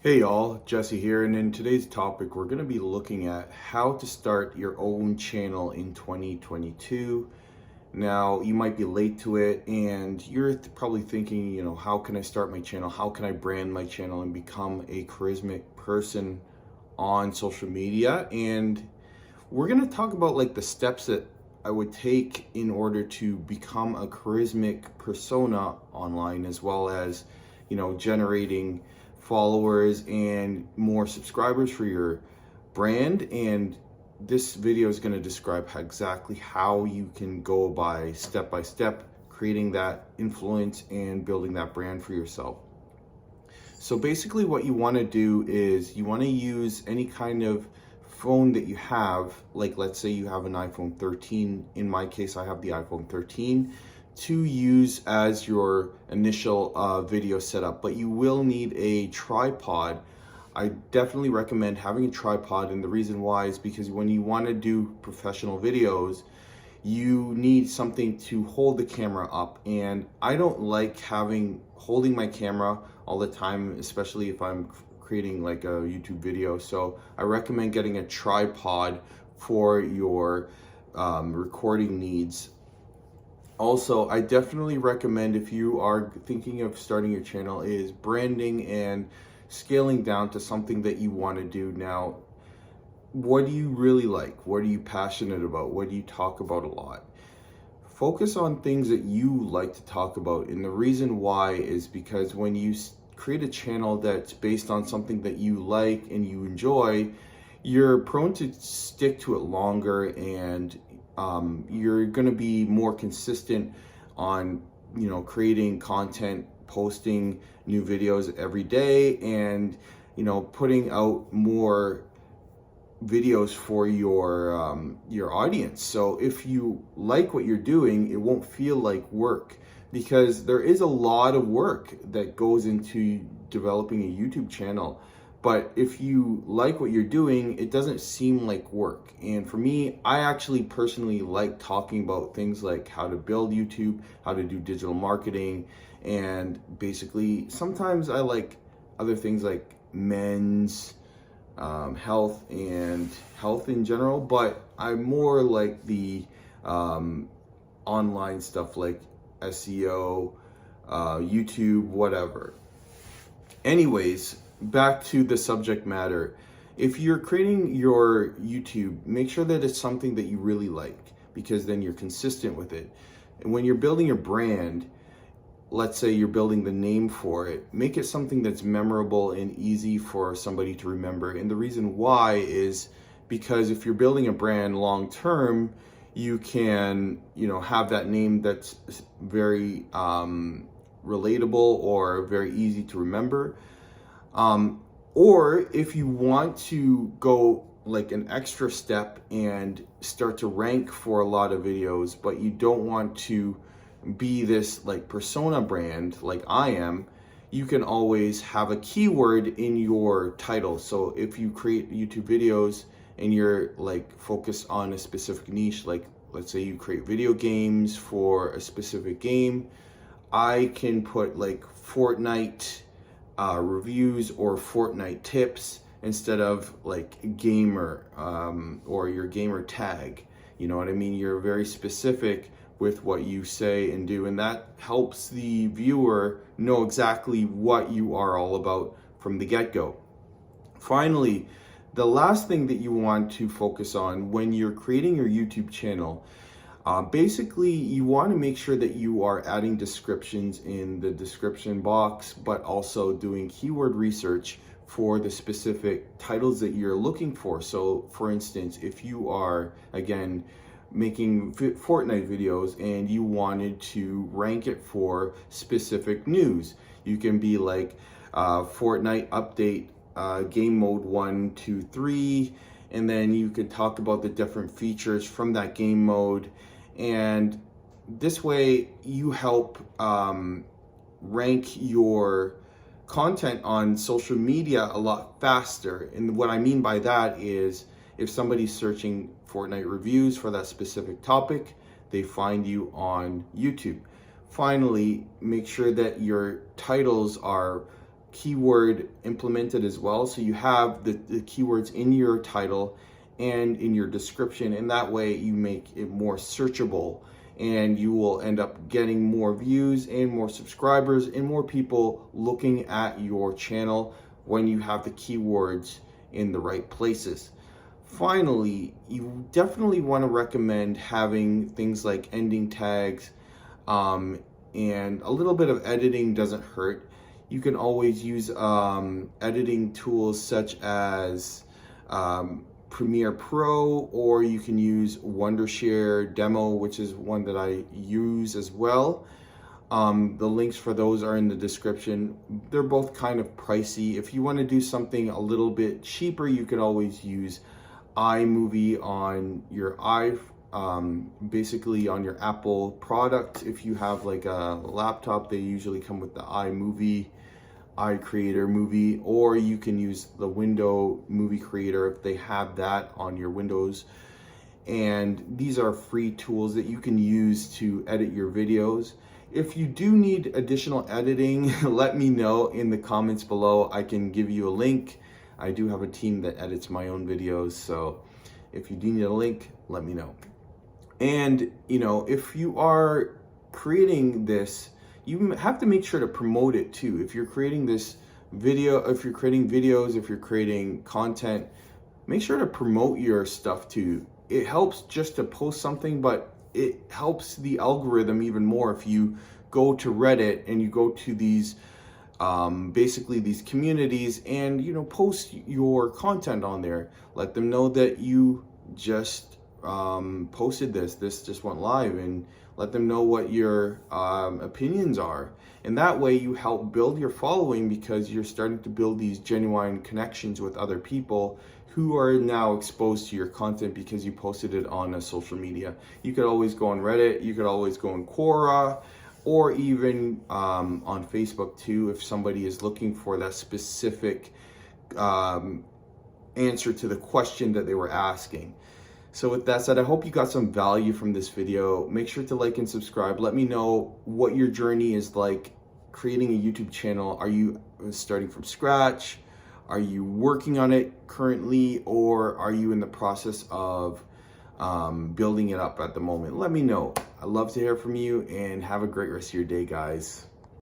Hey y'all, Jesse here, and in today's topic we're going to be looking at how to start your own channel in 2022. Now, you might be late to it and you're probably thinking, how can I start my channel? How can I brand my channel and become a charismatic person on social media? And we're going to talk about like the steps that I would take in order to become a charismatic persona online, as well as, generating followers and more subscribers for your brand. And this video is going to describe exactly how you can go by step creating that influence and building that brand for yourself. So basically what you want to do is you want to use any kind of phone that you have, like let's say you have an iPhone 13. In my case, I have the iPhone 13 to use as your initial video setup, but you will need a tripod. I definitely recommend having a tripod, and the reason why is because when you want to do professional videos, you need something to hold the camera up, and I don't like holding my camera all the time, especially if I'm creating like a YouTube video. So I recommend getting a tripod for your recording needs. Also, I definitely recommend, if you are thinking of starting your channel, is branding and scaling down to something that you want to do. Now, what do you really like? What are you passionate about? What do you talk about a lot? Focus on things that you like to talk about. And the reason why is because when you create a channel that's based on something that you like and you enjoy, you're prone to stick to it longer, and you're going to be more consistent on creating content, posting new videos every day, and putting out more videos for your audience. So if you like what you're doing, it won't feel like work, because there is a lot of work that goes into developing a YouTube channel. But if you like what you're doing, it doesn't seem like work. And for me, I actually personally like talking about things like how to build YouTube, how to do digital marketing, and basically sometimes I like other things like men's health and health in general, but I'm more like the online stuff like SEO, YouTube, whatever. Anyways, back to the subject matter. If you're creating your YouTube, make sure that it's something that you really like, because then you're consistent with it. And when you're building your brand, let's say you're building the name for it, make it something that's memorable and easy for somebody to remember. And the reason why is because if you're building a brand long term, you can, have that name that's very relatable or very easy to remember. Or if you want to go like an extra step and start to rank for a lot of videos, but you don't want to be this like persona brand like I am, you can always have a keyword in your title. So if you create YouTube videos and you're like focused on a specific niche, like let's say you create video games for a specific game, I can put like Fortnite reviews or Fortnite tips instead of like gamer or your gamer tag. You know what I mean? You're very specific with what you say and do, and that helps the viewer know exactly what you are all about from the get-go. Finally, the last thing that you want to focus on when you're creating your YouTube channel, basically you want to make sure that you are adding descriptions in the description box, but also doing keyword research for the specific titles that you're looking for. So for instance, if you are, again, making Fortnite videos and you wanted to rank it for specific news, you can be like Fortnite update, game mode 1, 2, 3, and then you could talk about the different features from that game mode. And this way you help rank your content on social media a lot faster. And what I mean by that is, if somebody's searching Fortnite reviews for that specific topic, they find you on YouTube. Finally, make sure that your titles are keyword implemented as well. So you have the keywords in your title and in your description, and that way you make it more searchable, and you will end up getting more views and more subscribers and more people looking at your channel when you have the keywords in the right places. Finally, you definitely want to recommend having things like ending tags, and a little bit of editing doesn't hurt. You can always use editing tools such as Premiere Pro, or you can use Wondershare Demo, which is one that I use as well. The links for those are in the description. They're both kind of pricey. If you want to do something a little bit cheaper, you can always use iMovie on your basically on your Apple product. If you have like a laptop, they usually come with the iMovie, iCreator Movie, or you can use the Window Movie Creator if they have that on your Windows. And these are free tools that you can use to edit your videos. If you do need additional editing, let me know in the comments below. I can give you a link. I do have a team that edits my own videos, so if you do need a link, let me know. And if you are creating this, you have to make sure to promote it too. If you're creating this video, if you're creating videos, if you're creating content, make sure to promote your stuff too. It helps just to post something, but it helps the algorithm even more if you go to Reddit and you go to these basically these communities and post your content on there. Let them know that you just posted this just went live, and let them know what your opinions are. And that way you help build your following, because you're starting to build these genuine connections with other people who are now exposed to your content because you posted it on a social media. You could always go on Reddit, you could always go on Quora, or even on Facebook too, if somebody is looking for that specific answer to the question that they were asking. So with that said, I hope you got some value from this video. Make sure to like and subscribe. Let me know what your journey is like creating a YouTube channel. Are you starting from scratch? Are you working on it currently, or are you in the process of building it up at the moment? Let me know. I'd love to hear from you, and have a great rest of your day, guys.